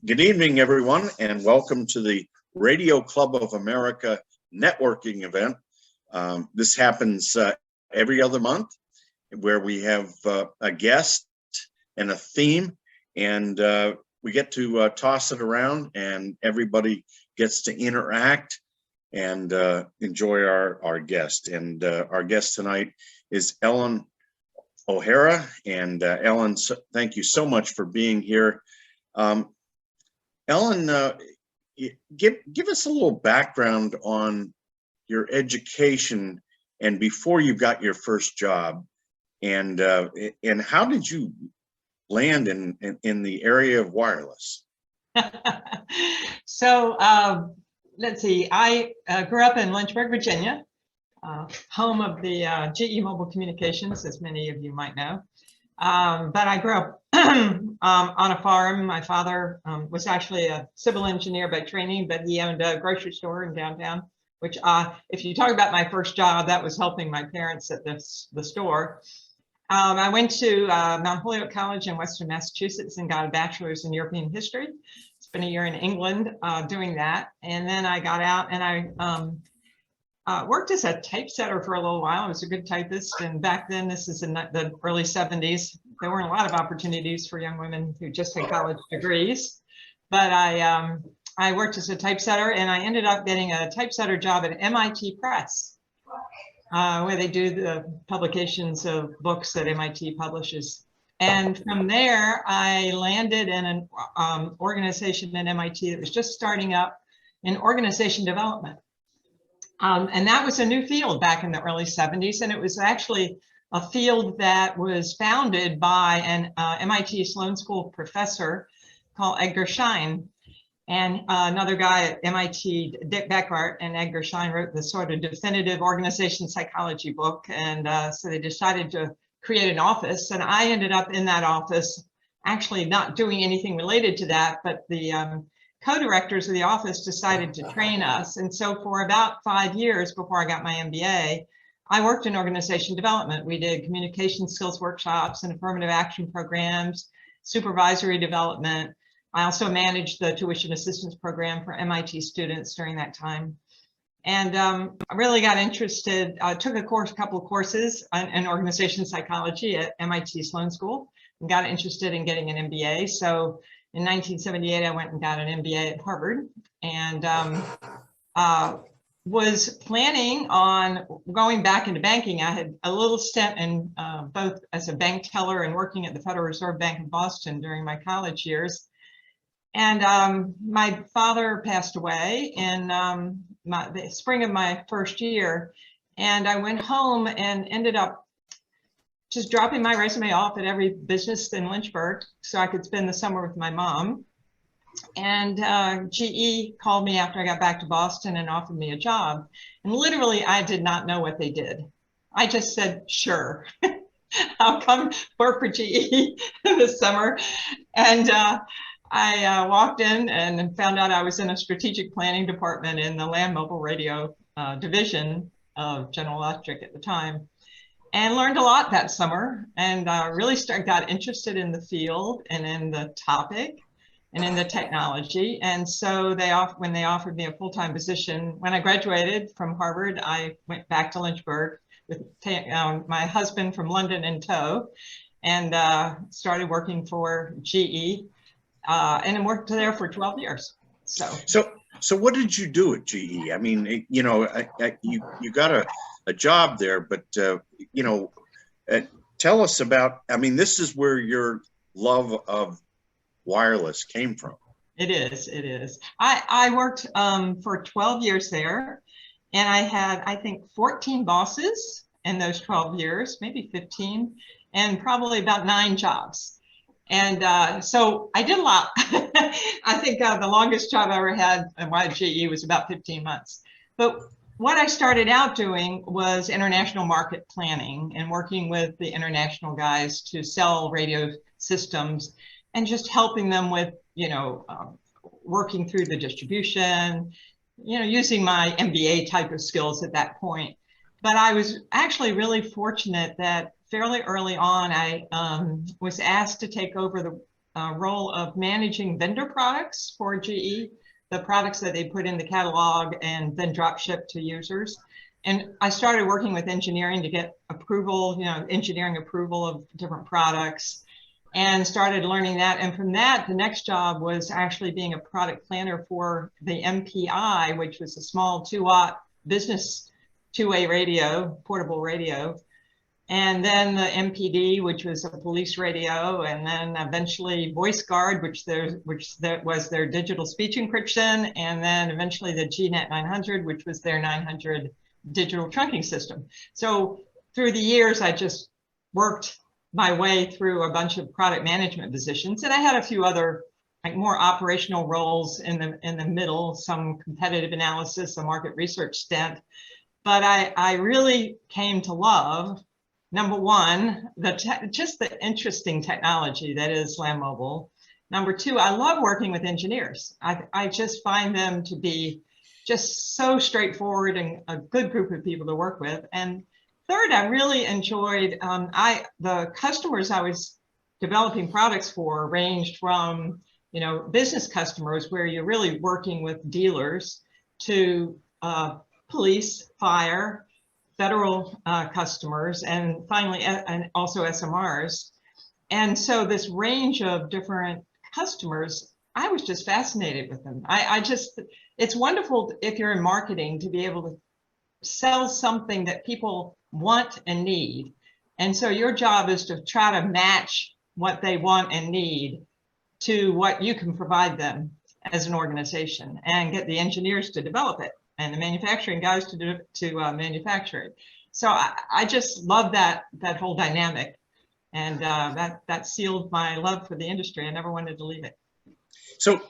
Good evening, everyone, and welcome to the Radio Club of America networking event. This happens every other month where we have a guest and a theme, and we get to toss it around and everybody gets to interact and enjoy our guest. And our guest tonight is Ellen O'Hara. And Ellen, thank you so much for being here. Ellen, give us a little background on your education and before you got your first job, and how did you land in the area of wireless? So let's see. I grew up in Lynchburg, Virginia, home of the GE Mobile Communications, as many of you might know. But I grew up on a farm. My father was actually a civil engineer by training, but he owned a grocery store in downtown, which if you talk about my first job, that was helping my parents at the store. I went to Mount Holyoke College in Western Massachusetts and got a bachelor's in European history. Spent a year in England doing that. And then I got out and I worked as a typesetter for a little while. I was a good typist, and back then, this is in the early 70s, there weren't a lot of opportunities for young women who just had college degrees. But I worked as a typesetter, and I ended up getting a typesetter job at MIT Press, where they do the publications of books that MIT publishes. And from there, I landed in an organization at MIT that was just starting up in organization development. And that was a new field back in the early 70s. And it was actually a field that was founded by an MIT Sloan School professor called Edgar Schein. And another guy at MIT, Dick Beckart, and Edgar Schein wrote the sort of definitive organization psychology book. And so they decided to create an office. And I ended up in that office, actually not doing anything related to that, but the co-directors of the office decided to train us. And so for about 5 years before I got my MBA, I worked in organization development. We did communication skills workshops and affirmative action programs, supervisory development. I also managed the tuition assistance program for MIT students during that time. And I really got interested, took a couple of courses in organization psychology at MIT Sloan School, and got interested in getting an MBA. So in 1978, I went and got an MBA at Harvard, and was planning on going back into banking. I had a little stint in both as a bank teller and working at the Federal Reserve Bank of Boston during my college years. And my father passed away in the spring of my first year, and I went home and ended up just dropping my resume off at every business in Lynchburg so I could spend the summer with my mom. And GE called me after I got back to Boston and offered me a job. And literally, I did not know what they did. I just said, sure, I'll come work for GE this summer. And I walked in and found out I was in a strategic planning department in the land mobile radio division of General Electric at the time. And learned a lot that summer, and really got interested in the field and in the topic and in the technology. And so when they offered me a full-time position, when I graduated from Harvard, I went back to Lynchburg with my husband from London in tow, and started working for GE, and then worked there for 12 years. So what did you do at GE? I mean, you know, you got a job there, but tell us about, I mean, this is where your love of wireless came from. It is. I worked for 12 years there, and I had, I think, 14 bosses in those 12 years, maybe 15, and probably about 9 jobs. And so I did a lot. I think the longest job I ever had at GE was about 15 months. But what I started out doing was international market planning and working with the international guys to sell radio systems and just helping them with, working through the distribution, using my MBA type of skills at that point. But I was actually really fortunate that fairly early on, I was asked to take over role of managing vendor products for GE, the products that they put in the catalog and then drop ship to users. And I started working with engineering to get approval, engineering approval of different products, and started learning that. And from that, the next job was actually being a product planner for the MPI, which was a small 2-watt business two-way radio, portable radio. And then the MPD, which was a police radio, and then eventually Voice Guard, which was their digital speech encryption, and then eventually the GNet 900, which was their 900 digital trunking system. So through the years, I just worked my way through a bunch of product management positions, and I had a few other more operational roles in the middle, some competitive analysis, a market research stint. But I really came to love, number one, just the interesting technology that is land mobile. Number two, I love working with engineers. I just find them to be just so straightforward and a good group of people to work with. And third, I really enjoyed, the customers I was developing products for ranged from, business customers where you're really working with dealers to police, fire, federal customers, and finally, and also SMRs. And so this range of different customers, I was just fascinated with them. It's wonderful if you're in marketing to be able to sell something that people want and need. And so your job is to try to match what they want and need to what you can provide them as an organization, and get the engineers to develop it and the manufacturing guys to manufacture it. So I just love that whole dynamic, and that sealed my love for the industry. I never wanted to leave it. So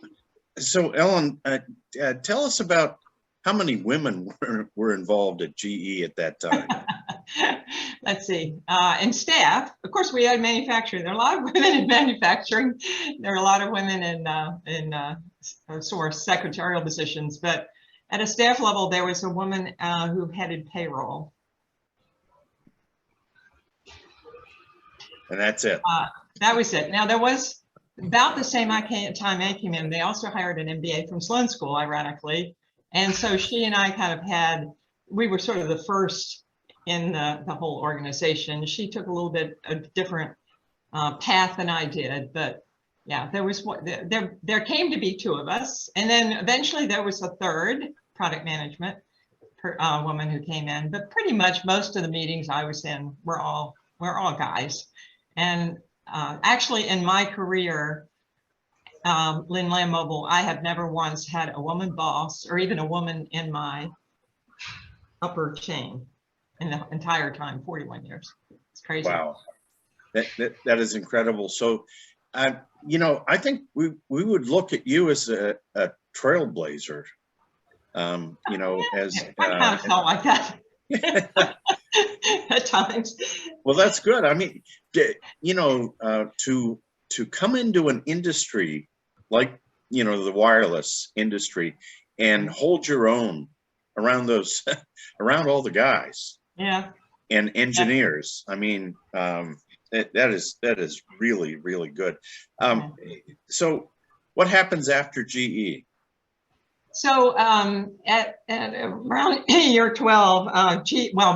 Ellen, tell us about how many women were involved at GE at that time. Let's see. In staff, of course, we had manufacturing. There are a lot of women in manufacturing. There are a lot of women in sort of secretarial positions, but at a staff level, there was a woman who headed payroll. And that's it. That was it. Now, there was about the same time I came in, they also hired an MBA from Sloan School, ironically. And so she and I kind of we were sort of the first in the whole organization. She took a little bit a different path than I did, but yeah, there came to be two of us. And then eventually there was a third product management woman who came in, but pretty much most of the meetings I was in were all guys. And actually in my career, in land mobile, I have never once had a woman boss or even a woman in my upper chain in the entire time, 41 years. It's crazy. Wow, that is incredible. So, I think we would look at you as a trailblazer. As I kind of felt like that at times. Well, that's good. I mean, to come into an industry like, the wireless industry and hold your own around around all the guys. Yeah. And engineers. I mean, that is really, really good. So what happens after GE? So at around year 12,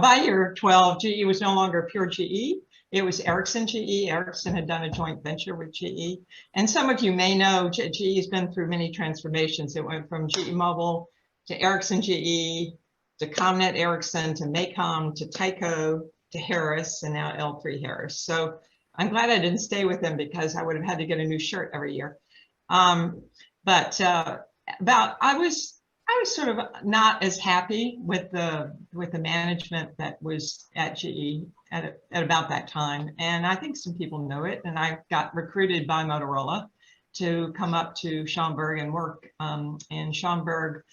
by year 12, GE was no longer pure GE. It was Ericsson GE. Ericsson had done a joint venture with GE. And some of you may know GE has been through many transformations. It went from GE Mobile to Ericsson GE, to ComNet Ericsson, to Maycom, to Tyco, to Harris, and now L3 Harris. So I'm glad I didn't stay with them because I would have had to get a new shirt every year. I was sort of not as happy with the management that was at GE at about that time, and I think some people know it. And I got recruited by Motorola to come up to Schaumburg and work in Schaumburg.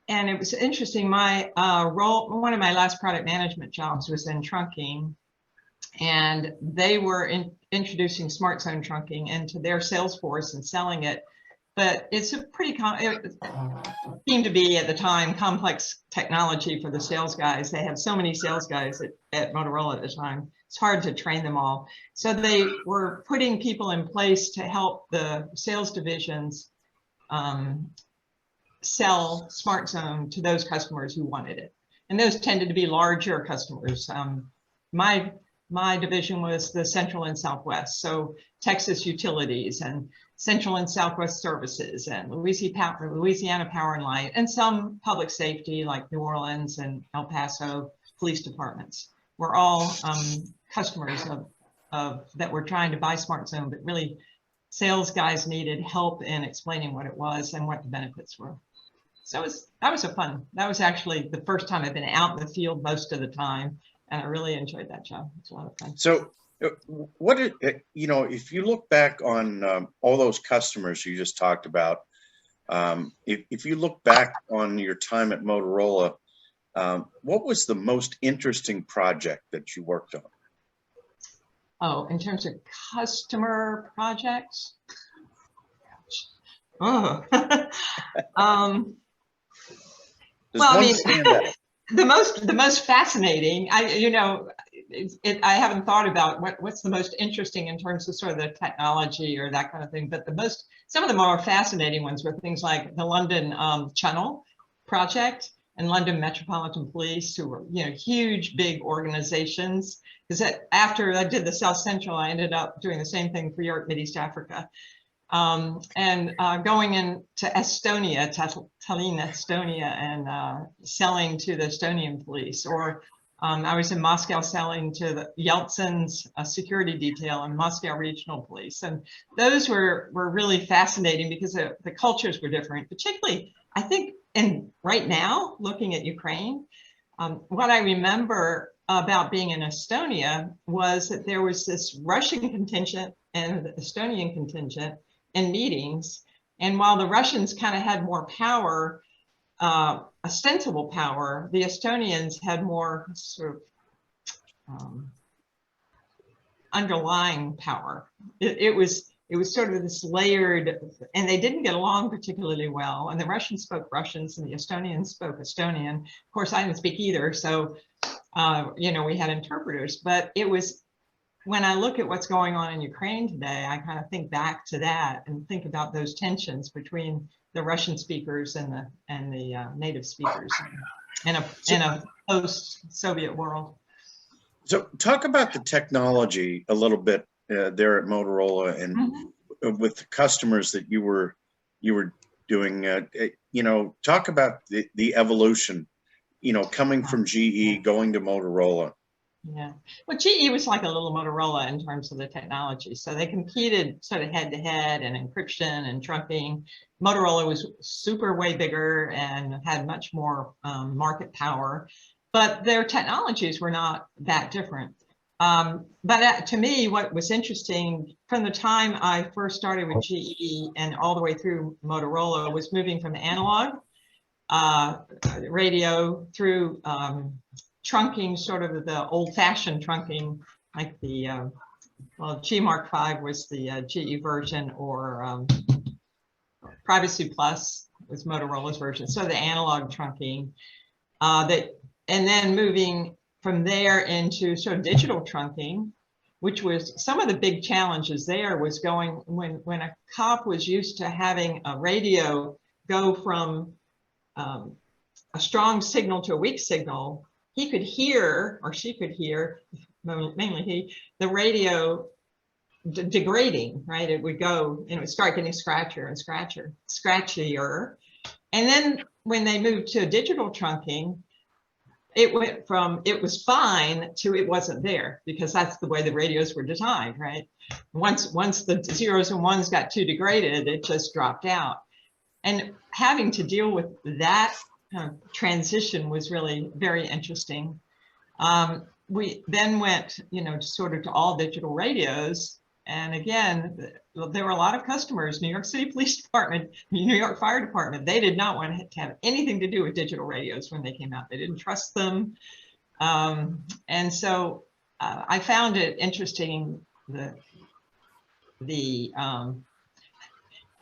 And it was interesting. My one of my last product management jobs was in trunking, and they were introducing smart zone trunking into their sales force and selling it. But it's a it seemed to be at the time complex technology for the sales guys. They had so many sales guys at Motorola at the time, it's hard to train them all. So they were putting people in place to help the sales divisions sell SmartZone to those customers who wanted it. And those tended to be larger customers. My division was the Central and Southwest, so Texas Utilities and Central and Southwest Services and Louisiana Power and Light, and some public safety like New Orleans and El Paso police departments were all customers of that were trying to buy SmartZone, but really sales guys needed help in explaining what it was and what the benefits were. So that was actually the first time I've been out in the field most of the time, and I really enjoyed that job. It's a lot of fun. So if you look back on all those customers you just talked about, if you look back on your time at Motorola, what was the most interesting project that you worked on? Oh, in terms of customer projects? Oh. The most fascinating, I haven't thought about what's the most interesting in terms of sort of the technology or that kind of thing, but some of the more fascinating ones were things like the London Channel Project and London Metropolitan Police, who were, huge, big organizations. Because after I did the South Central, I ended up doing the same thing for Europe, Middle East, Africa. And going into Estonia, Tallinn, Estonia, and selling to the Estonian police. Or I was in Moscow selling to the Yeltsin's security detail and Moscow Regional Police. And those were really fascinating because the cultures were different, particularly, I think, and right now, looking at Ukraine, what I remember about being in Estonia was that there was this Russian contingent and the Estonian contingent in meetings. And while the Russians kind of had more power, ostensible power, the Estonians had more sort of underlying power. It was sort of this layered, and they didn't get along particularly well. And the Russians spoke Russians and the Estonians spoke Estonian. Of course, I didn't speak either. So, we had interpreters, but it was, when I look at what's going on in Ukraine today, I kind of think back to that and think about those tensions between the Russian speakers and the native speakers in a post-Soviet world. So talk about the technology a little bit there at Motorola and with the customers that you were doing. Talk about the evolution, coming from GE going to Motorola. Yeah, well, GE was like a little Motorola in terms of the technology. So they competed sort of head to head in encryption and trunking. Motorola was super way bigger and had much more market power, but their technologies were not that different. But to me, what was interesting from the time I first started with GE and all the way through Motorola was moving from analog radio through trunking, sort of the old-fashioned trunking, like the G Mark V was the GE version, or Privacy Plus was Motorola's version. So the analog trunking, and then moving from there into sort of digital trunking, which was some of the big challenges there was going when a cop was used to having a radio go from a strong signal to a weak signal. He could hear, or she could hear, mainly he, the radio degrading, right? It would go, it would start getting scratchier and scratchier. And then when they moved to digital trunking, it went from it was fine to it wasn't there, because that's the way the radios were designed, right? Once the zeros and ones got too degraded, it just dropped out. And having to deal with that transition was really very interesting. We then went, sort of to all digital radios. And again, there were a lot of customers, New York City Police Department, New York Fire Department. They did not want to have anything to do with digital radios when they came out. They didn't trust them. And so I found it interesting,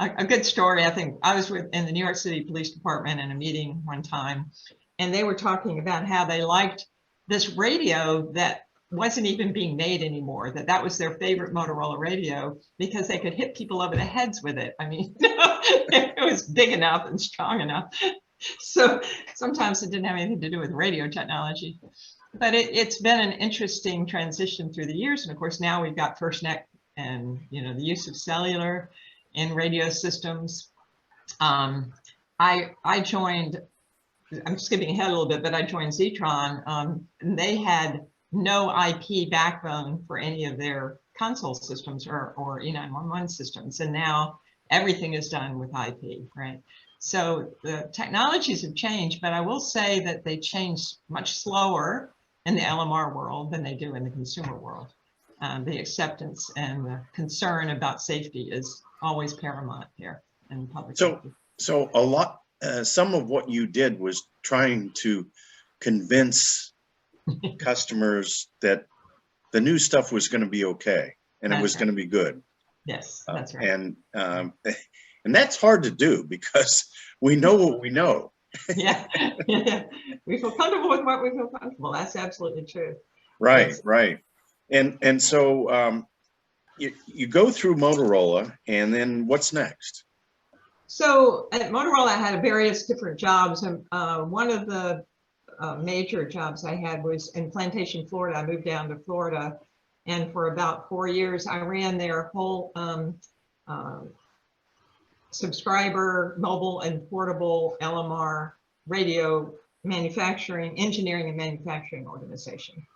a good story. I think I was in the New York City Police Department in a meeting one time, and they were talking about how they liked this radio that wasn't even being made anymore, that was their favorite Motorola radio because they could hit people over the heads with it. I mean, it was big enough and strong enough. So sometimes it didn't have anything to do with radio technology. But it's been an interesting transition through the years. And of course, now we've got FirstNet and, you know, the use of cellular in radio systems. I joined, I'm skipping ahead a little bit, but I joined Zetron, and they had no IP backbone for any of their console systems or E911 systems. And now everything is done with IP, right? So the technologies have changed, but I will say that they change much slower in the LMR world than they do in the consumer world. The acceptance and the concern about safety is always paramount here in public safety. So a lot, some of what you did was trying to convince customers that the new stuff was going to be okay and it was going to be good. Yes, that's right. And that's hard to do because we know what we know. Yeah. We feel comfortable with what we feel comfortable. That's absolutely true. Right, Yes. right. And so you go through Motorola, and then what's next? So at Motorola, I had various different jobs, and one of the major jobs I had was in Plantation, Florida. I moved down to Florida, and for about 4 years, I ran their whole subscriber, mobile, and portable LMR radio manufacturing, engineering and manufacturing organization.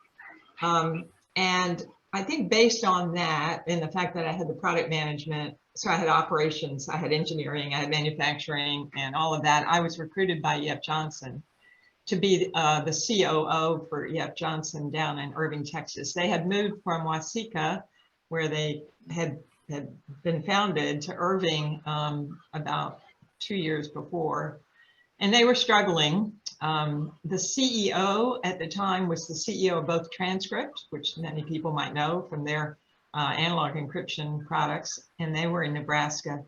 And I think based on that, and the fact that I had the product management, so I had operations, I had engineering, I had manufacturing, and all of that, I was recruited by E.F. Johnson to be the COO for E.F. Johnson down in Irving, Texas. They had moved from Waseca, where they had been founded, to Irving about 2 years before, and they were struggling. The CEO at the time was the CEO of both Transcript, which many people might know from their analog encryption products, and they were in Nebraska,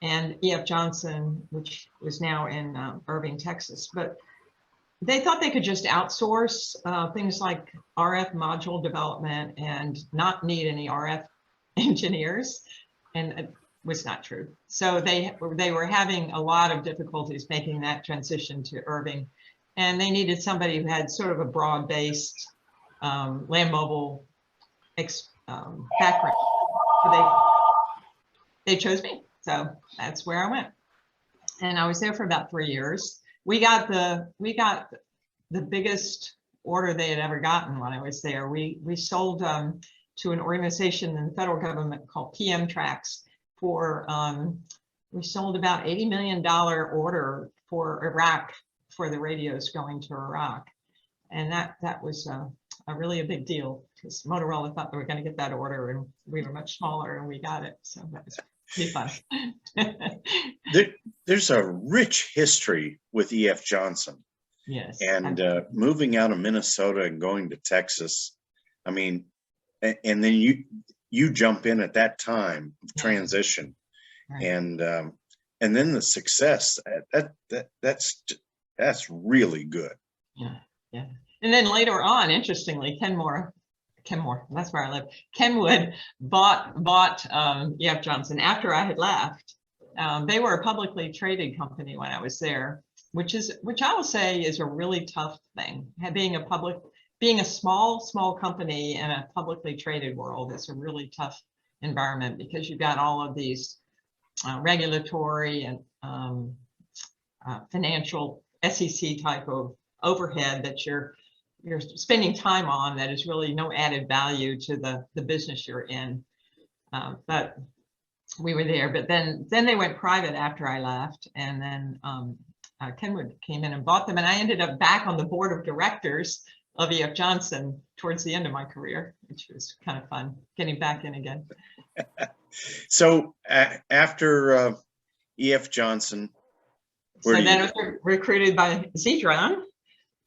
and E.F. Johnson, which was now in Irving, Texas. But they thought they could just outsource things like RF module development and not need any RF engineers, and it was not true. So they were having a lot of difficulties making that transition to Irving, and they needed somebody who had sort of a broad-based land mobile background. So they chose me, so that's where I went, and I was there for about 3 years. We got the biggest order they had ever gotten when I was there. We sold to an organization in the federal government called PM Tracks for, we sold about $80 million order for Iraq, for the radios going to Iraq. And that was really a big deal because Motorola thought they were going to get that order, and we were much smaller and we got it. So that was pretty fun. There's a rich history with E.F. Johnson. Yes. And moving out of Minnesota and going to Texas, I mean, and then you jump in at that time of transition, right. And then the success that's really good. Yeah. And then later on, interestingly, Kenmore, that's where I live. Kenwood bought E.F. Johnson after I had left. They were a publicly traded company when I was there, which I will say is a really tough thing. Being a small company in a publicly traded world is a really tough environment because you've got all of these regulatory and financial SEC type of overhead that you're spending time on that is really no added value to the business you're in. But we were there, but then they went private after I left, and then Kenwood came in and bought them, and I ended up back on the board of directors of E.F. Johnson towards the end of my career, which was kind of fun, getting back in again. So after E.F. Johnson, then I was recruited by Zetron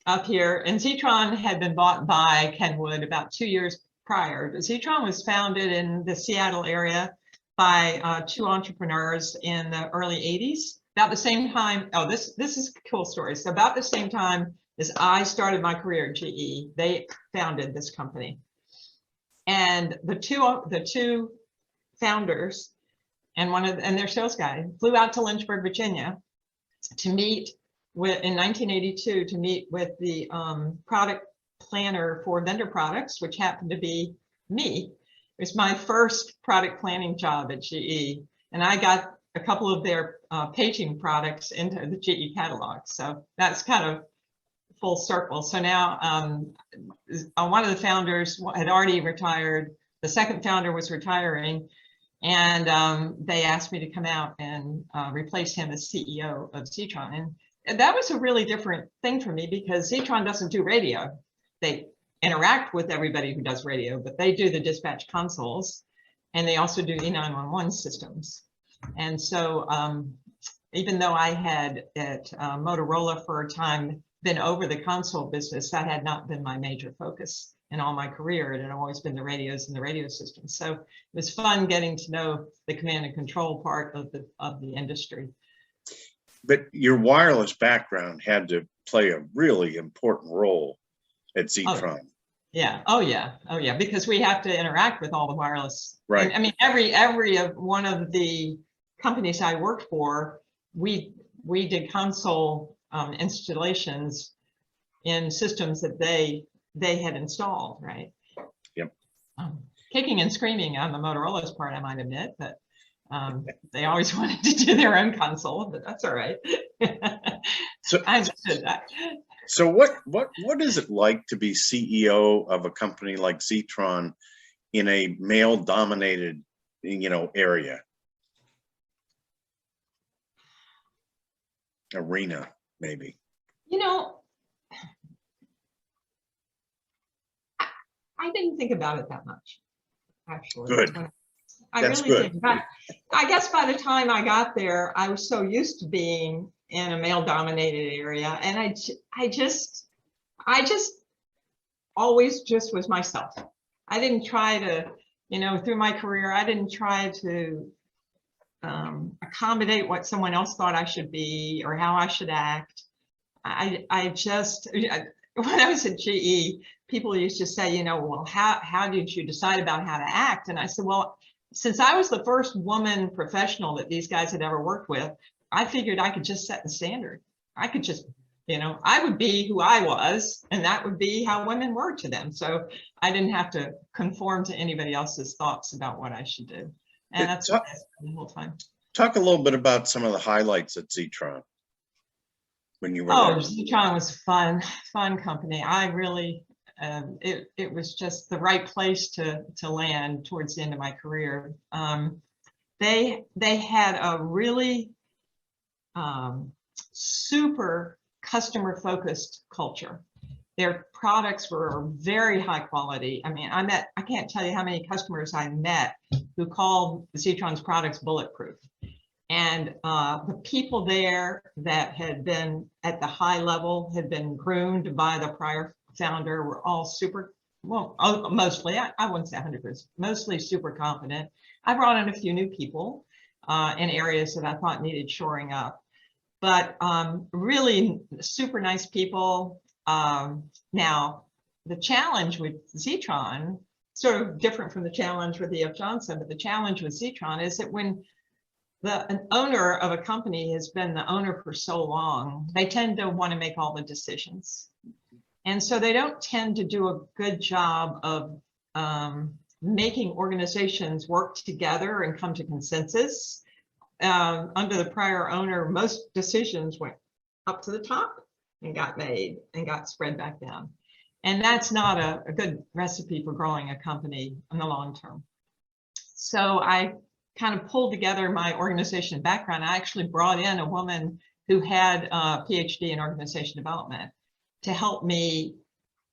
up here, and Zetron had been bought by Kenwood about 2 years prior. Zetron was founded in the Seattle area by two entrepreneurs in the early 80s. About the same time, this is a cool story. So about the same time as I started my career at GE, they founded this company. And the two founders and their sales guy flew out to Lynchburg, Virginia to meet in 1982 to meet with the product planner for vendor products, which happened to be me. It was my first product planning job at GE, and I got a couple of their paging products into the GE catalog. So that's kind of full circle. So now one of the founders had already retired. The second founder was retiring, and they asked me to come out and replace him as CEO of Zetron. And that was a really different thing for me because Zetron doesn't do radio. They interact with everybody who does radio, but they do the dispatch consoles, and they also do E911 systems. And so even though I had at Motorola for a time been over the console business, that had not been my major focus in all my career. It had always been the radios and the radio systems. So it was fun getting to know the command and control part of the industry. But your wireless background had to play a really important role at Zetron. Oh, yeah. Oh, yeah. Oh, yeah. Because we have to interact with all the wireless. Right. And, I mean, every one of the companies I worked for, we did console installations in systems that they had installed, right? Yep. Kicking and screaming on the Motorola's part, I might admit, but they always wanted to do their own console, but that's all right. So I understood that. So what is it like to be CEO of a company like Zetron in a male-dominated, area, arena, maybe? I didn't think about it that much, actually. Good. That's really good. I guess by the time I got there, I was so used to being in a male-dominated area, and I just always just was myself. I didn't try to, through my career, I didn't try to accommodate what someone else thought I should be or how I should act. I just, when I was at GE, people used to say, well, how did you decide about how to act? And I said, well, since I was the first woman professional that these guys had ever worked with, I figured I could just set the standard. I could just, I would be who I was, and that would be how women were to them. So I didn't have to conform to anybody else's thoughts about what I should do. And that's what I spent the whole time. Talk a little bit about some of the highlights at Zetron when you were there. Zetron was fun company. I really, it was just the right place to land towards the end of my career. They had a really super customer focused culture. Their products were very high quality. I mean, I can't tell you how many customers I met who called Zetron's products bulletproof. And the people there that had been at the high level, had been groomed by the prior founder, were all super, well, mostly, I wouldn't say 100%, mostly super competent. I brought in a few new people in areas that I thought needed shoring up. But really super nice people. Now, the challenge with Zetron, sort of different from the challenge with E.F. Johnson, but the challenge with Zetron is that when an owner of a company has been the owner for so long, they tend to want to make all the decisions. And so they don't tend to do a good job of making organizations work together and come to consensus. Under the prior owner, most decisions went up to the top and got made and got spread back down. And that's not a good recipe for growing a company in the long term. So I kind of pulled together my organization background. I actually brought in a woman who had a PhD in organization development to help me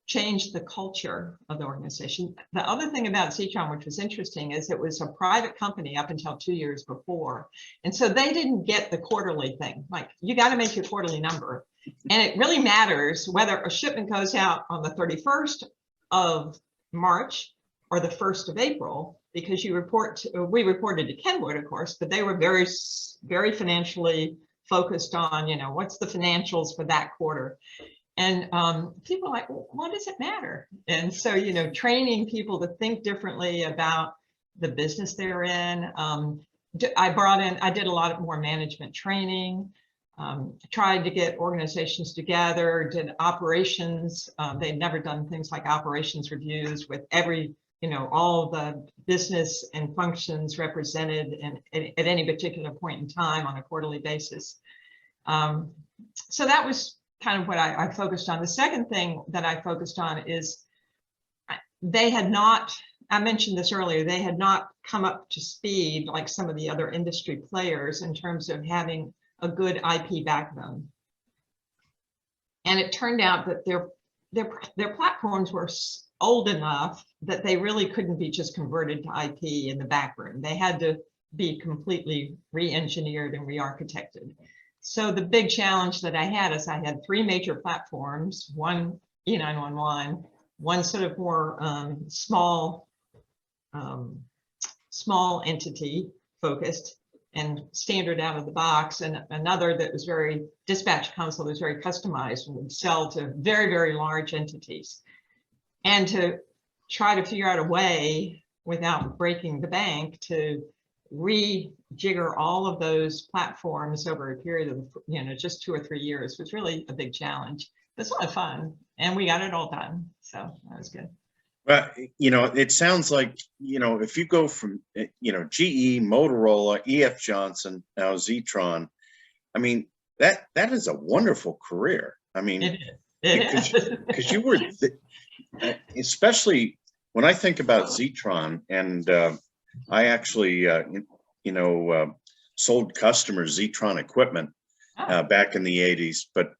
change the culture of the organization. The other thing about Zetron, which was interesting, is it was a private company up until 2 years before. And so they didn't get the quarterly thing. Like, you got to make your quarterly number. And it really matters whether a shipment goes out on the 31st of March or the 1st of April, because we reported to Kenwood, of course, but they were very, very financially focused on, what's the financials for that quarter. And people are like, well, what does it matter? And so, you know, training people to think differently about the business they're in. I did a lot more management training, tried to get organizations together, did operations. They'd never done things like operations reviews with every, you know, all the business and functions represented at any particular point in time on a quarterly basis. So that was kind of what I focused on. The second thing that I focused on is they had not, I mentioned this earlier, they had not come up to speed like some of the other industry players in terms of having a good IP backbone. And it turned out that their platforms were old enough that they really couldn't be just converted to IP in the backroom. They had to be completely re-engineered and re-architected. So the big challenge that I had is I had 3 major platforms, one E911, one sort of more small entity focused and standard out of the box, and another that was very dispatch console that was very customized and would sell to very, very large entities. And to try to figure out a way without breaking the bank to rejigger all of those platforms over a period of, you know, just 2 or 3 years was really a big challenge. But it's a lot of fun, and we got it all done. So that was good. Well, you know, it sounds like, you know, if you go from, you know, GE, Motorola, EF Johnson, now Zetron, I mean, that is a wonderful career. I mean, because you were, especially when I think about Zetron, and I actually, you know, sold customers Zetron equipment back in the 80s, but,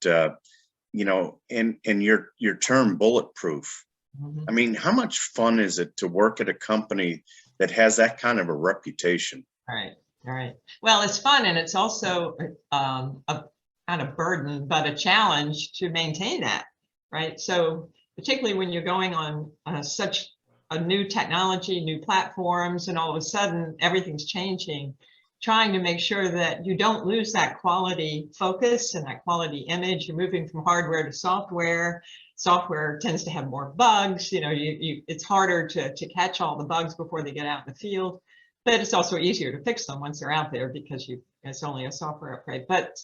you know, and your term bulletproof, I mean, how much fun is it to work at a company that has that kind of a reputation? Right, right. Well, it's fun, and it's also a kind of burden, but a challenge to maintain that, right? So particularly when you're going on such a new technology, new platforms, and all of a sudden everything's changing, trying to make sure that you don't lose that quality focus and that quality image. You're moving from hardware to software. Software tends to have more bugs. You know, it's harder to catch all the bugs before they get out in the field, but it's also easier to fix them once they're out there because it's only a software upgrade. But,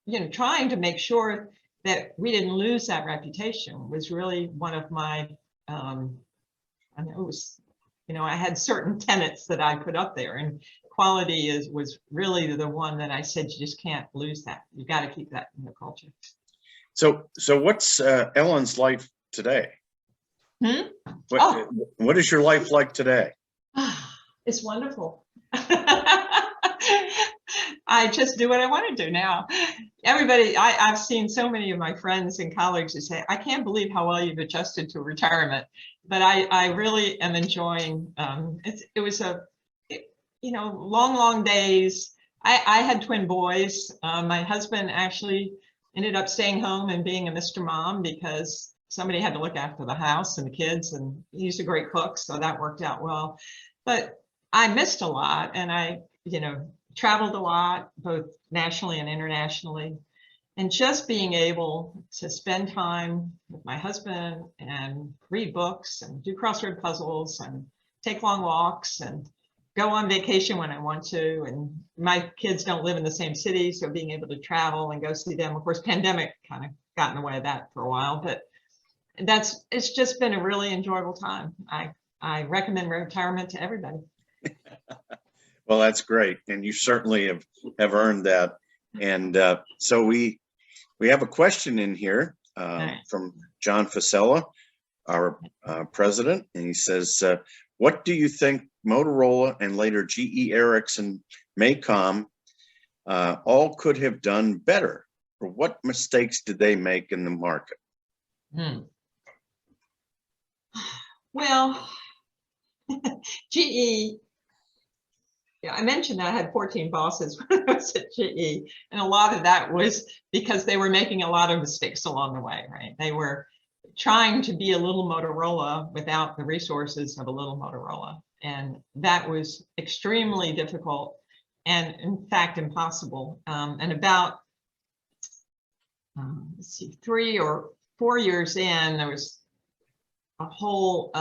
you know, trying to make sure that we didn't lose that reputation was really one of my, I mean, it was, you know, I had certain tenets that I put up there, and quality was really the one that I said, you just can't lose that. You got to keep that in the culture. So what's Ellen's life today? What is your life like today? It's wonderful. I just do what I want to do now. Everybody, I've seen so many of my friends and colleagues who say, I can't believe how well you've adjusted to retirement. But I really am enjoying, it was you know, long days. I had twin boys. My husband actually ended up staying home and being a Mr. Mom because somebody had to look after the house and the kids, and he's a great cook, so that worked out well. But I missed a lot, and I, you know, traveled a lot, both nationally and internationally. And just being able to spend time with my husband and read books and do crossword puzzles and take long walks and go on vacation when I want to. And my kids don't live in the same city, so being able to travel and go see them. Of course, pandemic kind of got in the way of that for a while, but it's just been a really enjoyable time. I recommend retirement to everybody. Well, that's great, and you certainly have earned that. And so we have a question in here from John Fasella, our president, and he says, what do you think Motorola and later GE, Ericsson, Maycom all could have done better? Or what mistakes did they make in the market? Well, GE, yeah, I mentioned that I had 14 bosses when I was at GE, and a lot of that was because they were making a lot of mistakes along the way, right? They were trying to be a little Motorola without the resources of a little Motorola, and that was extremely difficult and, in fact, impossible. And about let's see, 3 or 4 years in, there was a whole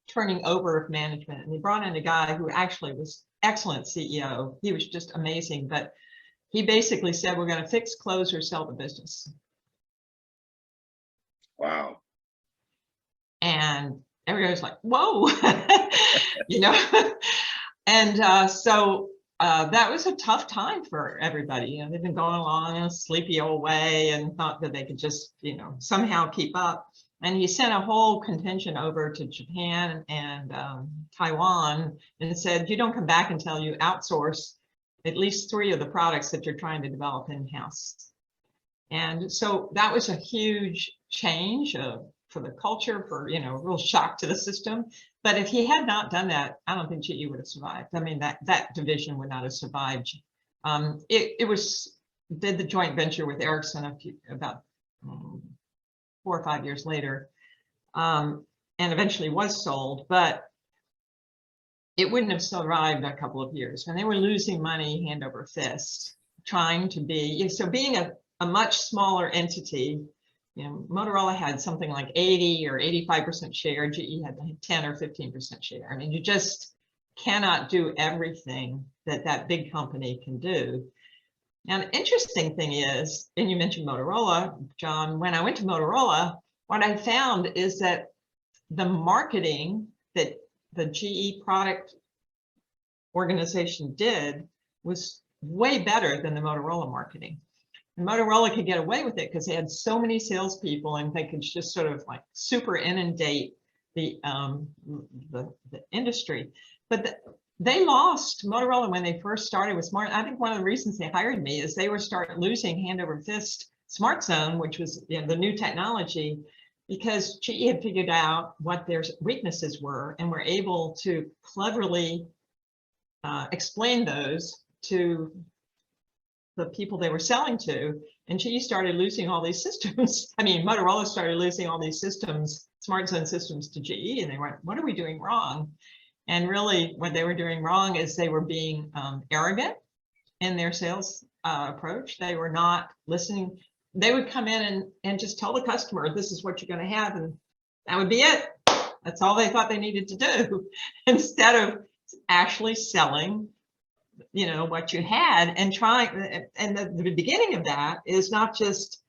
turning over of management, and he brought in a guy who actually was excellent CEO. He was just amazing, but he basically said, we're going to fix, close, or sell the business. Wow. And everybody was like, whoa, you know. And so that was a tough time for everybody. You know, they've been going along in a sleepy old way and thought that they could just, you know, somehow keep up. And he sent a whole contingent over to Japan and Taiwan and said, you don't come back until you outsource at least 3 of the products that you're trying to develop in-house. And so that was a huge change for the culture, for, you know, real shock to the system. But if he had not done that, I don't think GE would have survived. I mean, that division would not have survived. Did the joint venture with Ericsson about 4 or 5 years later, and eventually was sold, but it wouldn't have survived a couple of years when they were losing money hand over fist, trying to be, so being a much smaller entity. You know, Motorola had something like 80 or 85% share. GE had 10 or 15% share. I mean, you just cannot do everything that big company can do. Now, the interesting thing is, and you mentioned Motorola, John, when I went to Motorola, what I found is that the marketing that the GE product organization did was way better than the Motorola marketing. And Motorola could get away with it because they had so many salespeople and they could just sort of like super inundate the industry. But they lost Motorola when they first started with Smart. I think one of the reasons they hired me is they were starting losing hand over fist Smart Zone, which was, you know, the new technology, because GE had figured out what their weaknesses were and were able to cleverly explain those to the people they were selling to, and GE started losing all these systems. I mean, Motorola started losing all these systems, Smart Zone systems, to GE, and they went, what are we doing wrong? And really what they were doing wrong is they were being arrogant in their sales approach. They were not listening. They would come in and just tell the customer, this is what you're going to have, and that would be it. That's all they thought they needed to do, instead of actually selling, you know, what you had and trying. And the beginning of that is not just,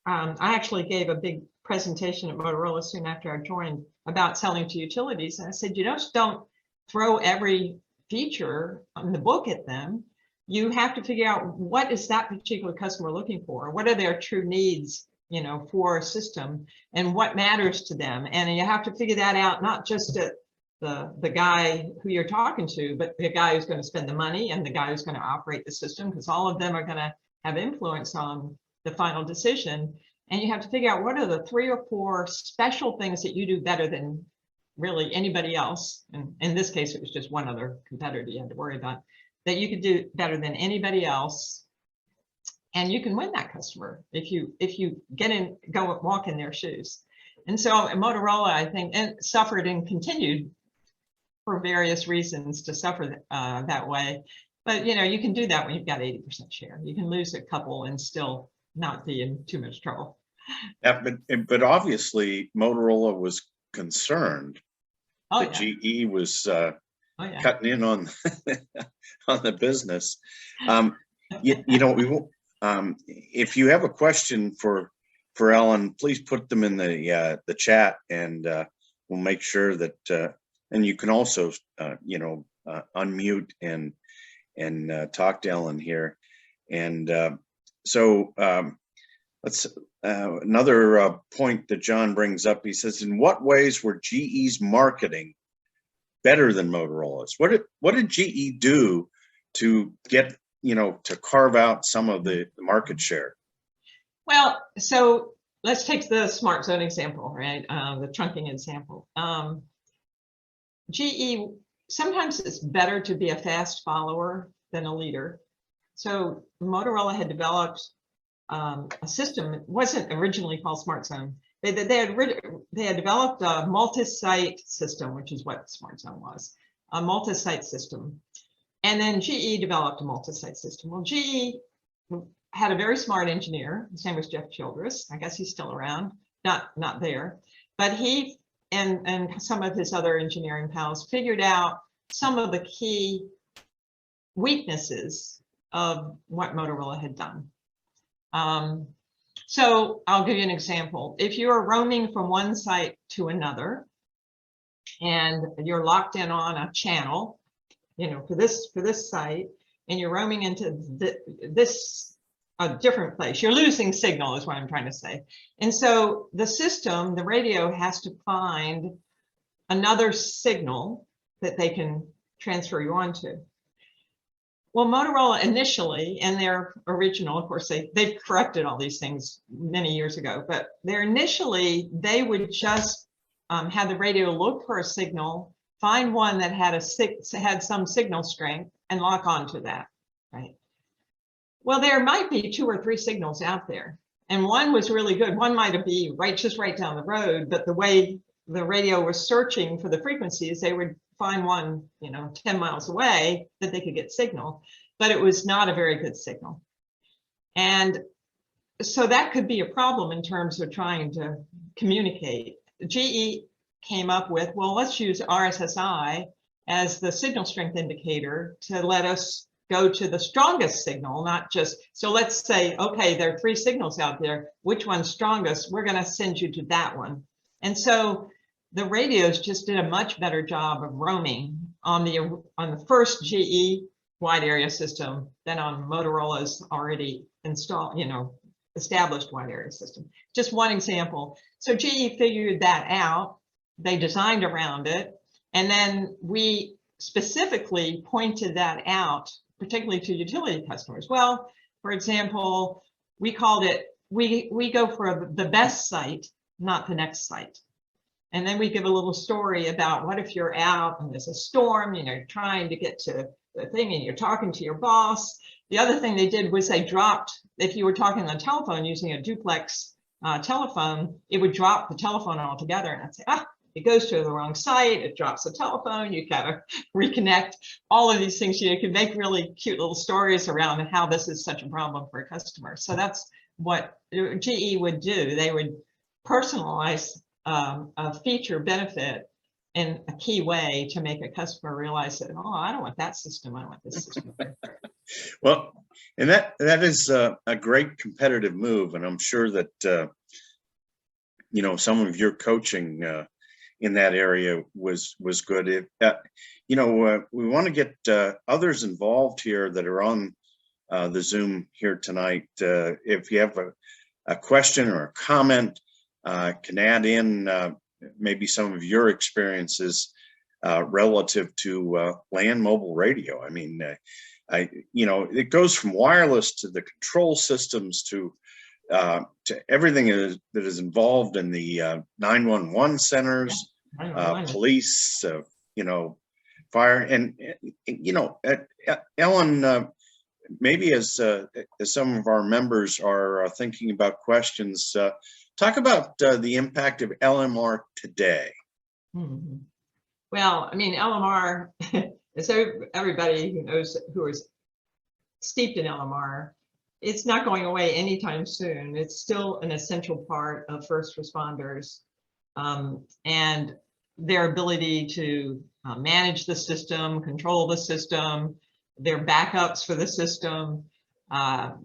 I actually gave a big presentation at Motorola soon after I joined about selling to utilities. And I said, you just don't throw every feature on the book at them. You have to figure out what is that particular customer looking for? What are their true needs, you know, for a system, and what matters to them? And you have to figure that out, not just at the guy who you're talking to, but the guy who's going to spend the money and the guy who's going to operate the system, because all of them are going to have influence on the final decision. And you have to figure out what are the 3 or 4 special things that you do better than really anybody else. And in this case, it was just one other competitor you had to worry about, that you could do better than anybody else. And you can win that customer if you walk in their shoes. And so Motorola, I think, and suffered and continued for various reasons to suffer that way. But, you know, you can do that when you've got 80% share. You can lose a couple and still not be in too much trouble. Yeah, but obviously Motorola was concerned that GE was cutting in on on the business. You know, if you have a question for Ellen, please put them in the chat, and we'll make sure that. And you can also, you know, unmute and talk to Ellen here. And so let's another point that John brings up. He says, in what ways were GE's marketing better than Motorola's? What did GE do to get, you know, to carve out some of the market share? Well, so let's take the Smart Zone example, right? The trunking example. GE, sometimes it's better to be a fast follower than a leader. So Motorola had developed a system. It wasn't originally called Smart Zone. They had developed a multi-site system, which is what Smart Zone was, a multi-site system. And then GE developed a multi-site system. Well, GE had a very smart engineer. His name was Jeff Childress. I guess he's still around, not there, but he and some of his other engineering pals figured out some of the key weaknesses of what Motorola had done. So I'll give you an example. If you're roaming from one site to another and you're locked in on a channel, for this site, and you're roaming into a different place, you're losing signal is what I'm trying to say. And so the radio has to find another signal that they can transfer you onto. Well, Motorola initially, in their original, of course, they've corrected all these things many years ago, but they would just have the radio look for a signal, find one that had some signal strength, and lock onto that, right? Well, there might be 2 or 3 signals out there, and one was really good. One might be just right down the road, but the way the radio was searching for the frequencies, they would find one, 10 miles away that they could get signal, but it was not a very good signal. And so that could be a problem in terms of trying to communicate. GE came up with, well, let's use RSSI as the signal strength indicator to let us go to the strongest signal, not just, so let's say, okay, there are 3 signals out there, which one's strongest? We're gonna send you to that one. And so the radios just did a much better job of roaming on the first GE wide area system than on Motorola's already installed, established wide area system. Just one example. So GE figured that out. They designed around it. And then we specifically pointed that out, particularly to utility customers. Well, for example, we called it, we go for the best site, not the next site. And then we give a little story about what if you're out and there's a storm, you're trying to get to the thing and you're talking to your boss. The other thing they did was they dropped, if you were talking on the telephone using a duplex telephone, it would drop the telephone altogether. And I'd say, it goes to the wrong site, it drops the telephone, you gotta reconnect, all of these things. You can make really cute little stories around how this is such a problem for a customer. So that's what GE would do. They would personalize a feature benefit in a key way to make a customer realize that, oh, I don't want that system, I want this system. Well, and that is a great competitive move, and I'm sure that some of your coaching in that area was good. We want to get others involved here that are on the Zoom here tonight. If you have a question or a comment, can add in maybe some of your experiences relative to land mobile radio. I mean, it goes from wireless to the control systems to everything that is involved in the 911 centers, police, fire, and Ellen, maybe as some of our members are thinking about questions, talk about the impact of LMR today. Mm-hmm. Well, I mean, LMR, as everybody who knows, who is steeped in LMR, it's not going away anytime soon. It's still an essential part of first responders and their ability to manage the system, control the system, their backups for the system,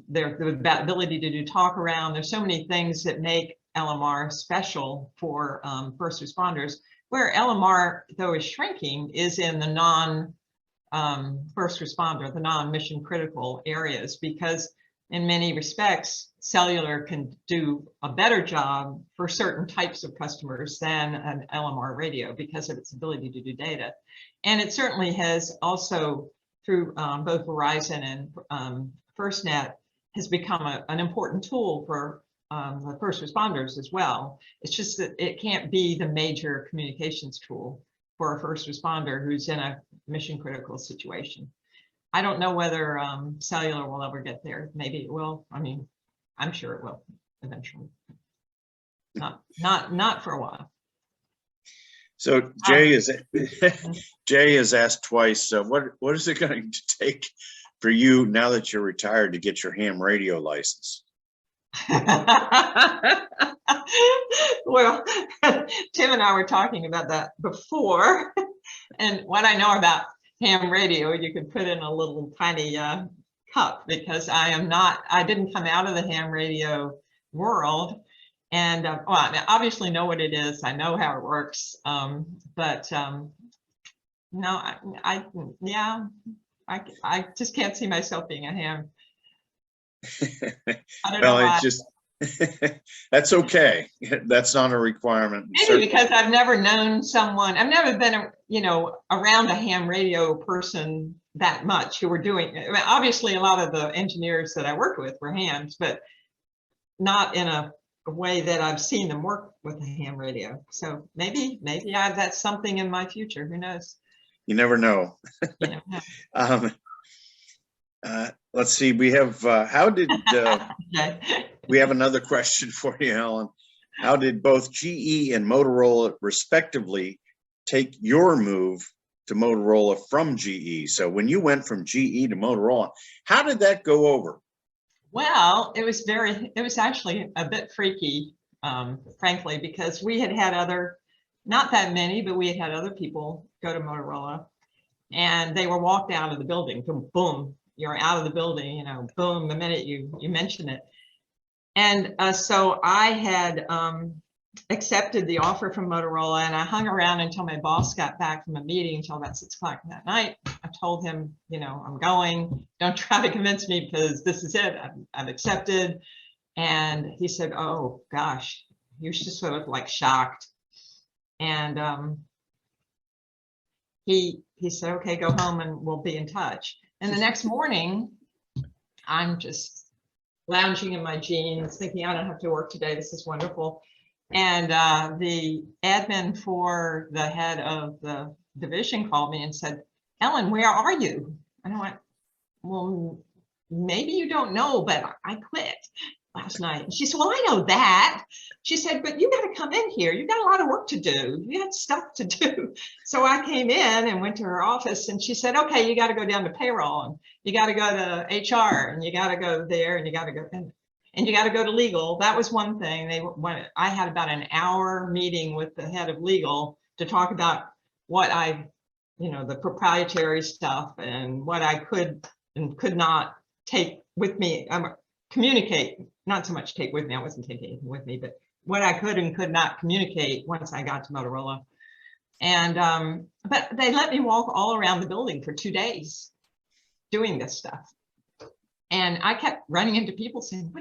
their ability to do talk around. There's so many things that make LMR special for first responders. Where LMR, though, is shrinking is in the non-first responder, the non-mission critical areas, because in many respects, cellular can do a better job for certain types of customers than an LMR radio because of its ability to do data. And it certainly has also, through both Verizon and FirstNet, has become an important tool for the first responders as well. It's just that it can't be the major communications tool for a first responder who's in a mission critical situation. I don't know whether cellular will ever get there. Maybe it will. I mean, I'm sure it will eventually. Not for a while. So Jay has asked twice, what is it going to take for you now that you're retired to get your ham radio license? Well, Tim and I were talking about that before, and what I know about ham radio, you could put in a little tiny cup, because I didn't come out of the ham radio world, and well, I obviously know what it is. I know how it works, but no, I just can't see myself being a ham. I don't know Well, why. it's just, that's okay. That's not a requirement. Maybe because I've never known someone, I've never been, around a ham radio person that much who were doing, I mean, obviously a lot of the engineers that I worked with were hams, but not in a way that I've seen them work with a ham radio. So maybe that's something in my future. Who knows? You never know. You know. Let's see. We have. How did Okay. we have another question for you, Helen? How did both GE and Motorola, respectively, take your move to Motorola from GE? So when you went from GE to Motorola, how did that go over? Well, it was actually a bit freaky, frankly, because we had other, not that many, but we had other people go to Motorola, and they were walked out of the building. Boom, you're out of the building, boom, the minute you mention it. And so I had accepted the offer from Motorola, and I hung around until my boss got back from a meeting until about 6 o'clock that night. I told him, I'm going. Don't try to convince me, because this is it. I've accepted. And he said, oh gosh, he was just sort of like shocked. And he said, okay, go home and we'll be in touch. And the next morning, I'm just lounging in my jeans, thinking I don't have to work today. This is wonderful. And the admin for the head of the division called me and said, Ellen, where are you? And I went, well, maybe you don't know, but I quit last night. And she said, well, I know that. She said, but you got to come in here. You got a lot of work to do. You had stuff to do. So I came in and went to her office, and she said, okay, you got to go down to payroll, and you got to go to HR, and you got to go there, and you got to go, and you got to go to legal. That was one thing. I had about an hour meeting with the head of legal to talk about what the proprietary stuff and what I could and could not take with me. Communicate, not so much take with me. I wasn't taking anything with me, but what I could and could not communicate once I got to Motorola. And but they let me walk all around the building for 2 days doing this stuff. And I kept running into people saying,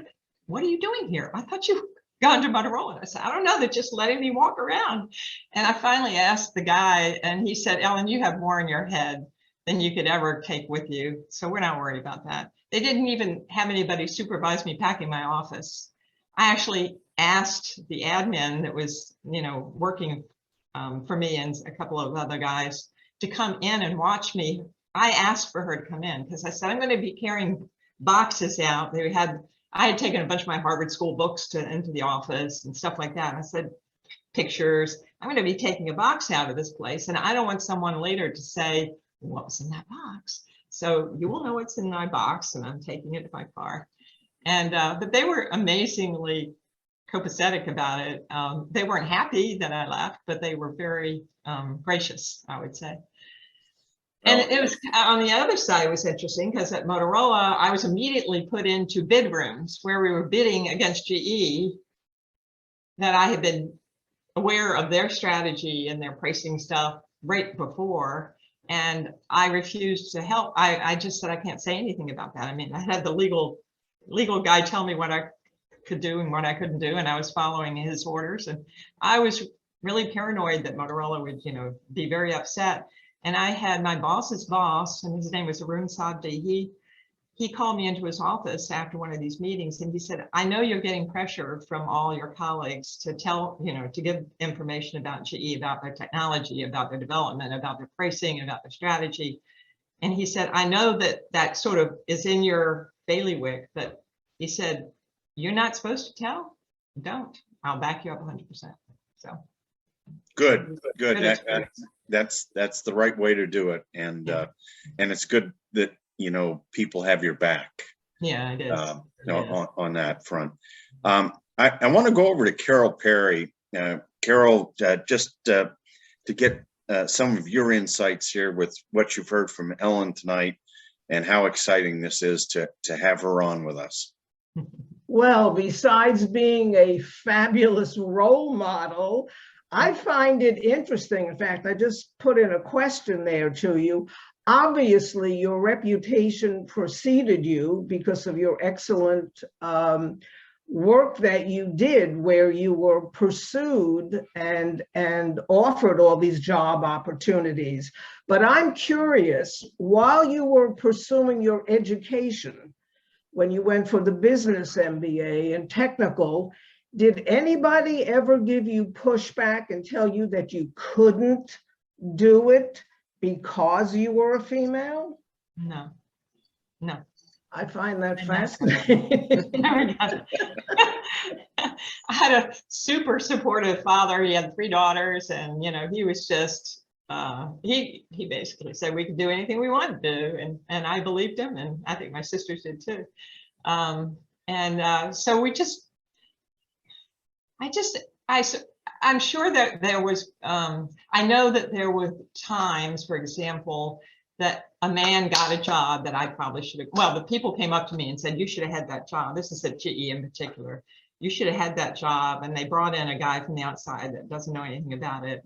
what are you doing here? I thought you'd gone to Motorola. And I said, I don't know, they're just letting me walk around. And I finally asked the guy, and he said, Ellen, you have more in your head than you could ever take with you. So we're not worried about that. They didn't even have anybody supervise me packing my office. I actually asked the admin that was, working for me and a couple of other guys to come in and watch me. I asked for her to come in because I said, I'm going to be carrying boxes out. I had taken a bunch of my Harvard School books into the office and stuff like that. And I said, pictures, I'm going to be taking a box out of this place. And I don't want someone later to say, what was in that box? So you will know what's in my box, and I'm taking it to my car. And but they were amazingly copacetic about it. They weren't happy that I left, but they were very gracious, I would say. And it was on the other side, it was interesting because at Motorola, I was immediately put into bid rooms where we were bidding against GE, that I had been aware of their strategy and their pricing stuff right before. And I refused to help. I just said, I can't say anything about that. I mean, I had the legal guy tell me what I could do and what I couldn't do, and I was following his orders. And I was really paranoid that Motorola would, be very upset. And I had my boss's boss, and his name was Arun Sabdi. He called me into his office after one of these meetings, and he said, I know you're getting pressure from all your colleagues to to give information about GE, about their technology, about their development, about their pricing, about their strategy. And he said, I know that sort of is in your bailiwick, but he said, you're not supposed to tell? Don't. I'll back you up 100%. So. Good. That's the right way to do it. And it's good that people have your back. Yeah, it is. On that front. I want to go over to Carol Perry. Carol, just to get some of your insights here with what you've heard from Ellen tonight and how exciting this is to have her on with us. Well, besides being a fabulous role model, I find it interesting. In fact, I just put in a question there to you. Obviously, your reputation preceded you because of your excellent work that you did, where you were pursued and offered all these job opportunities. But I'm curious, while you were pursuing your education, when you went for the business MBA and technical, did anybody ever give you pushback and tell you that you couldn't do it because you were a female? No. I find that fascinating. I had a super supportive father. He had 3 daughters, and he was just he basically said we could do anything we wanted to do, and I believed him, and I think my sisters did too. So I'm sure that there was I know that there were times, for example, that a man got a job that I probably should have. Well, the people came up to me and said, you should have had that job. This is at GE in particular. You should have had that job. And they brought in a guy from the outside that doesn't know anything about it.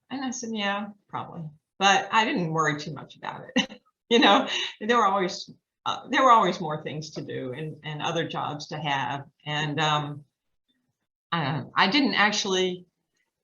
And I said, yeah, probably. But I didn't worry too much about it. There were always more things to do and other jobs to have. And I didn't actually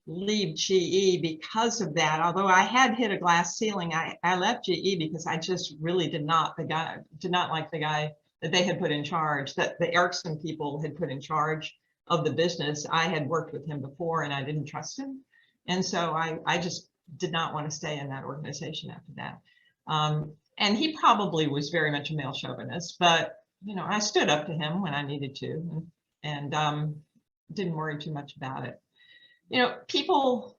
leave GE because of that. Although I had hit a glass ceiling, I left GE because I just really did not like the guy that they had put in charge, that the Ericsson people had put in charge of the business. I had worked with him before and I didn't trust him. And so I just did not want to stay in that organization after that. And he probably was very much a male chauvinist, but I stood up to him when I needed to, and didn't worry too much about it. People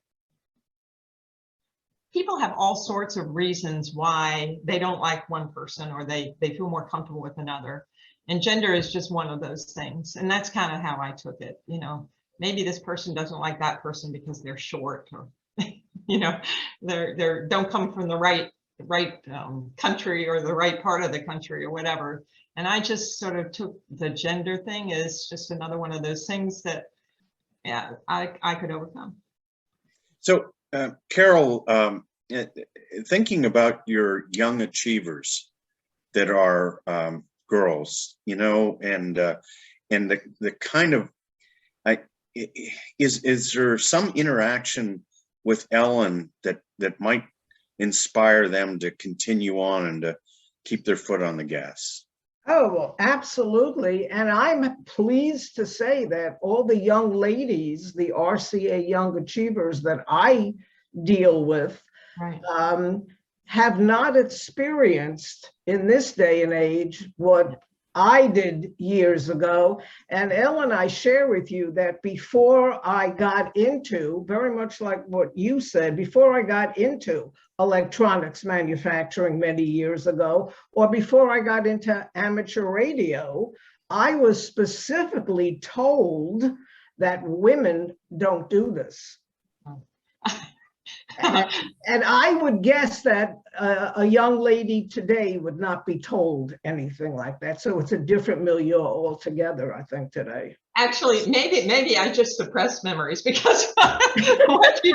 have all sorts of reasons why they don't like one person or they feel more comfortable with another. And gender is just one of those things. And that's kind of how I took it. Maybe this person doesn't like that person because they're short, or, they don't come from the right country or the right part of the country or whatever. And I just sort of took the gender thing as just another one of those things that, yeah, I could overcome. So, Carol, thinking about your young achievers that are girls, and the kind of, is there some interaction with Ellen that might inspire them to continue on and to keep their foot on the gas? Oh, well, absolutely. And I'm pleased to say that all the young ladies, the RCA Young Achievers that I deal with, right, have not experienced in this day and age what I did years ago. And Ellen, I share with you that before I got into, very much like what you said, before I got into electronics manufacturing many years ago, or before I got into amateur radio, I was specifically told that women don't do this. And I would guess that a young lady today would not be told anything like that. So it's a different milieu altogether, I think, today. Actually, maybe I just suppressed memories, because what you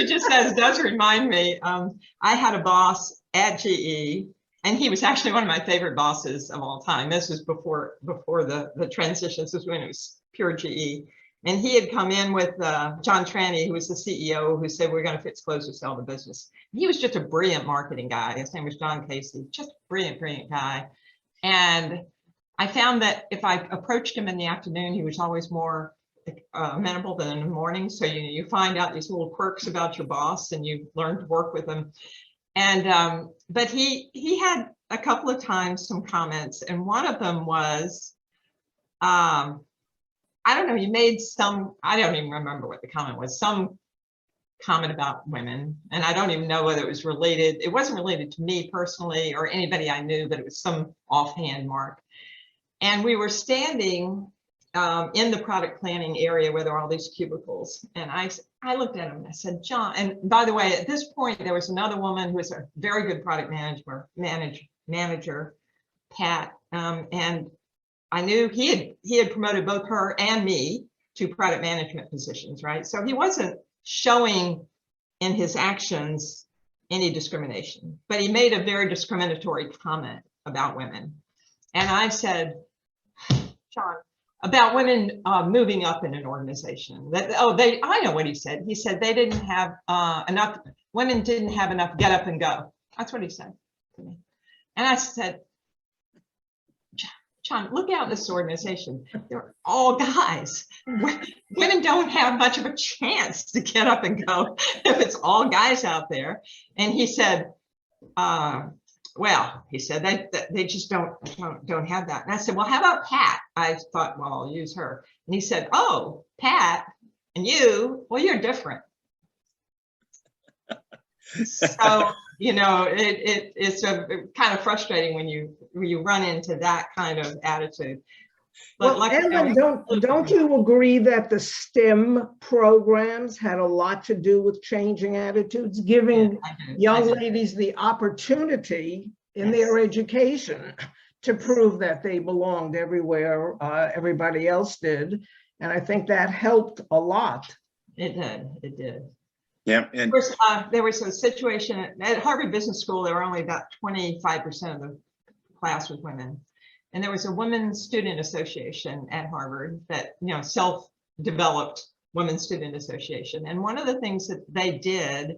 just said does remind me. I had a boss at GE, and he was actually one of my favorite bosses of all time. This was before the transition. This was when it was pure GE. And he had come in with John Tranny, who was the CEO, who said, we're going to fix, close, or sell the business. He was just a brilliant marketing guy. His name was John Casey, just a brilliant guy. And I found that if I approached him in the afternoon, he was always more amenable than in the morning. So you find out these little quirks about your boss, and you learn to work with him. And but he had a couple of times some comments, and one of them was, I don't know, he made some, I don't even remember what the comment was, some comment about women. And I don't even know whether it was related. It wasn't related to me personally or anybody I knew, but it was some offhand mark. And we were standing in the product planning area where there are all these cubicles. And I looked at him and I said, John, and by the way, at this point, there was another woman who was a very good product manager, Pat. And I knew he had promoted both her and me to product management positions, right? So he wasn't showing in his actions any discrimination, but he made a very discriminatory comment about women. And I said, John, about women moving up in an organization. I know what he said. He said they didn't have enough, women didn't have enough get up and go. That's what he said to me. And I said, John, look out in this organization. They're all guys. Women don't have much of a chance to get up and go if it's all guys out there. And he said, well, he said they just don't have that. And I said, well, how about Pat? I thought, well, I'll use her. And he said, oh, Pat and you, well, you're different. So, you know, it's kind of frustrating when you run into that kind of attitude. But well, Ellen, don't you agree that the STEM programs had a lot to do with changing attitudes, giving young ladies the opportunity in their education to prove that they belonged everywhere everybody else did? And I think that helped a lot. It did. Yeah, and there was a situation at Harvard Business School. There were only about 25% of the class was women, and there was a women's student association at Harvard that, you know, self-developed women's student association. And one of the things that they did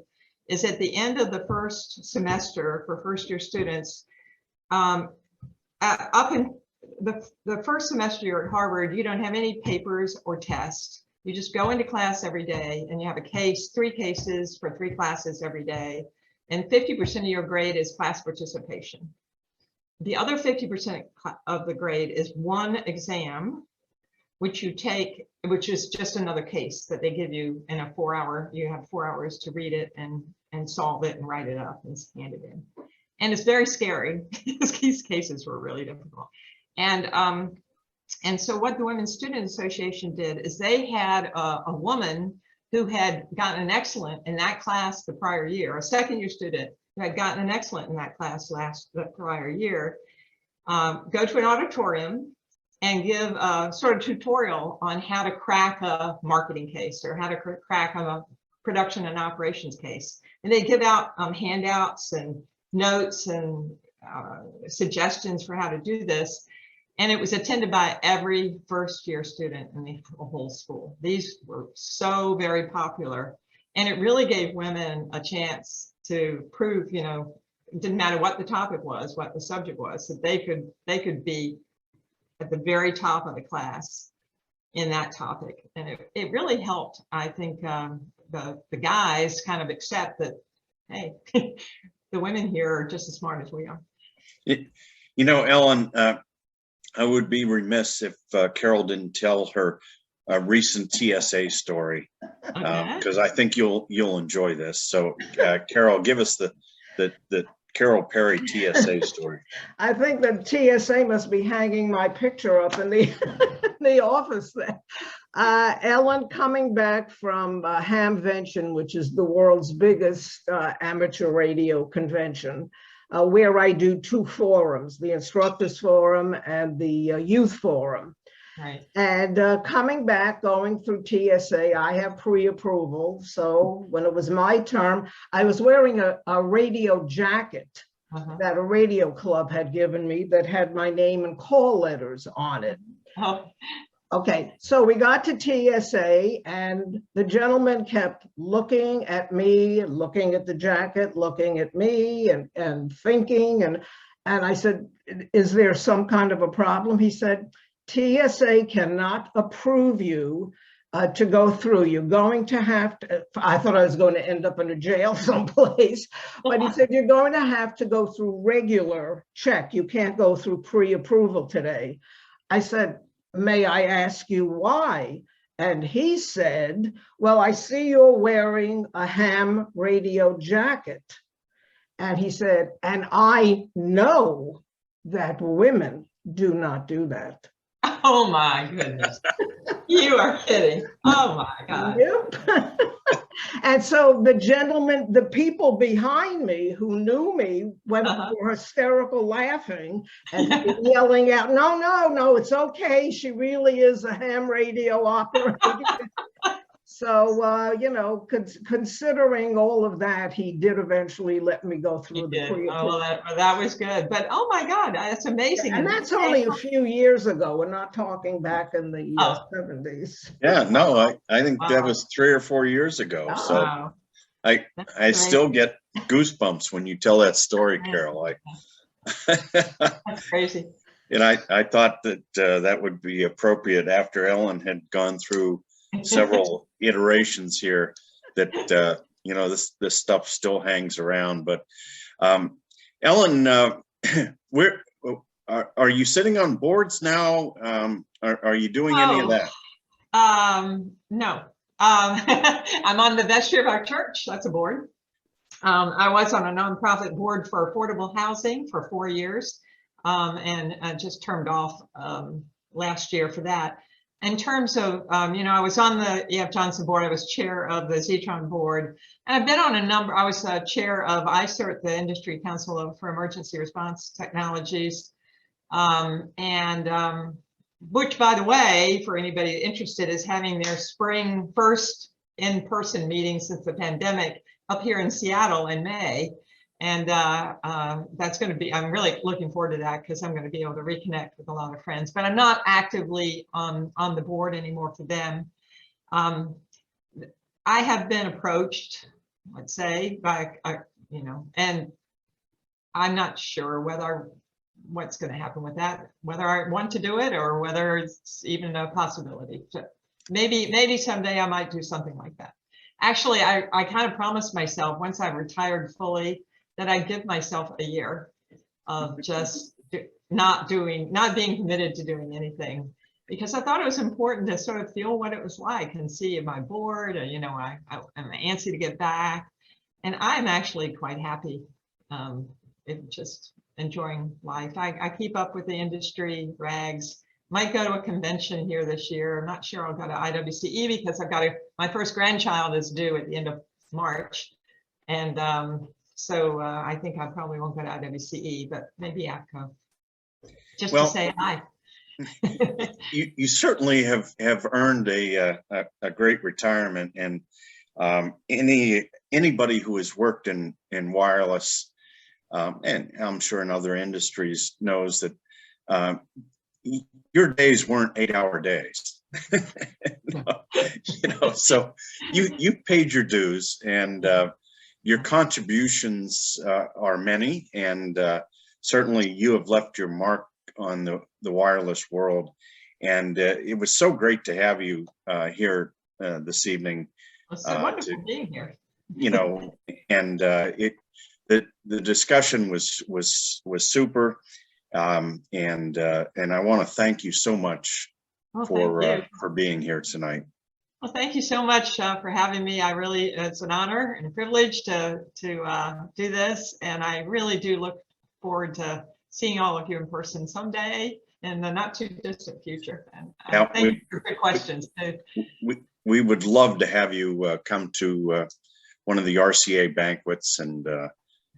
is at the end of the first semester for first-year students, up in the first semester you're at Harvard, you don't have any papers or tests. You just go into class every day and you have three cases for 3 classes every day. And 50% of your grade is class participation. The other 50% of the grade is one exam, which you take, which is just another case that they give you in a 4-hour, you have 4 hours to read it and solve it and write it up and hand it in. And it's very scary. These cases were really difficult. And so what the Women's Student Association did is they had a woman who had gotten an excellent in that class the prior year, a second-year student who had gotten an excellent in that class the prior year, go to an auditorium and give a sort of tutorial on how to crack a marketing case or how to crack a production and operations case. And they give out handouts and notes and suggestions for how to do this. And it was attended by every first-year student in the whole school. These were so very popular. And it really gave women a chance to prove, you know, it didn't matter what the topic was, what the subject was, that they could be at the very top of the class in that topic. And it really helped, I think, the guys kind of accept that, hey, the women here are just as smart as we are. You know, Ellen, I would be remiss if Carol didn't tell her recent TSA story, because I think you'll enjoy this. So, Carol, give us the Carol Perry TSA story. I think the TSA must be hanging my picture up in the office there. Ellen, coming back from Hamvention, which is the world's biggest amateur radio convention, where I do 2 forums, the Instructors Forum and the Youth Forum. Right. And coming back, going through TSA, I have pre-approval. So when it was my term, I was wearing a radio jacket that a radio club had given me that had my name and call letters on it. Oh. Okay, so we got to TSA and the gentleman kept looking at me, looking at the jacket, looking at me and thinking. And I said, is there some kind of a problem? He said, TSA cannot approve you to go through. You're going to have to, I thought I was going to end up in a jail someplace, but he said, you're going to have to go through regular check. You can't go through pre-approval today. I said, may I ask you why? And he said, well, I see you're wearing a ham radio jacket. And he said, and I know that women do not do that. Oh my goodness. You are kidding. Oh my God. Yep. And so the gentleman, the people behind me who knew me were hysterical laughing and yelling out, no, no, no, it's okay. She really is a ham radio operator. So, you know, considering all of that, he did eventually let me go through the pre-approval. Oh, well, that was good. But oh my God, that's amazing. And that's only a few years ago. We're not talking back in the 70s. Yeah, no, I think that was 3 or 4 years ago. So Wow. I still get goosebumps when you tell that story, Carol. That's crazy. And I thought that that would be appropriate after Ellen had gone through several iterations here, that you know, this stuff still hangs around. But Ellen, where are you sitting on boards now? Are you doing any of that? No. I'm on the vestry of our church. That's a board. I was on a nonprofit board for affordable housing for 4 years, and just turned off last year for that. In terms of, you know, I was on the E.F. Johnson board. I was chair of the Zetron board, and I've been on a number. I was chair of ICERT, the Industry Council for Emergency Response Technologies, which, by the way, for anybody interested, is having their spring first in-person meeting since the pandemic up here in Seattle in May. And that's going to be, I'm really looking forward to that, because I'm going to be able to reconnect with a lot of friends, but I'm not actively on the board anymore for them. I have been approached, let's say, by, you know, and I'm not sure what's going to happen with that, whether I want to do it or whether it's even a possibility. So maybe someday I might do something like that. Actually, I kind of promised myself once I retired fully that I'd give myself a year of just not being committed to doing anything, because I thought it was important to sort of feel what it was like and see am I bored, or, you know, I'm antsy to get back. And I'm actually quite happy, just enjoying life. I keep up with the industry rags. Might go to a convention here this year. I'm not sure I'll go to IWCE because my first grandchild is due at the end of March. And so I think I probably won't go to IWCE, but maybe APCO, just to say hi. you certainly have earned a great retirement, and anybody who has worked in wireless, and I'm sure in other industries, knows that your days weren't 8-hour days. You know, so you paid your dues, and your contributions are many, and certainly you have left your mark on the wireless world. And it was so great to have you here this evening. It's so wonderful being here. You know, and the discussion was super, and I want to thank you so much for being here tonight. Well, thank you so much for having me. It's an honor and a privilege to do this. And I really do look forward to seeing all of you in person someday in the not too distant future. And thank you for good questions too. We would love to have you come to one of the RCA banquets, and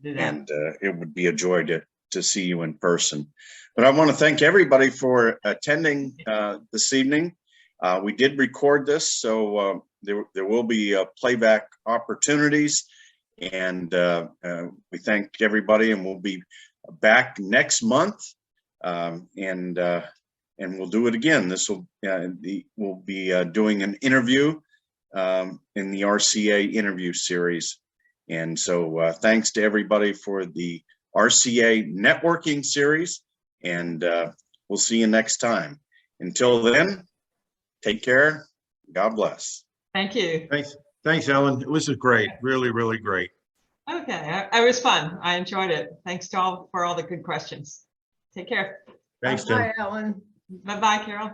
it would be a joy to see you in person. But I want to thank everybody for attending this evening. We did record this, so there will be playback opportunities, and we thank everybody, and we'll be back next month, and we'll do it again. We'll be doing an interview in the RCA interview series, and so thanks to everybody for the RCA networking series, and we'll see you next time. Until then, take care. God bless. Thank you. Thanks, Ellen. It was great. Really, really great. Okay, it was fun. I enjoyed it. Thanks to all for all the good questions. Take care. Thanks, Tim. Bye, Ellen. Bye-bye, Carol.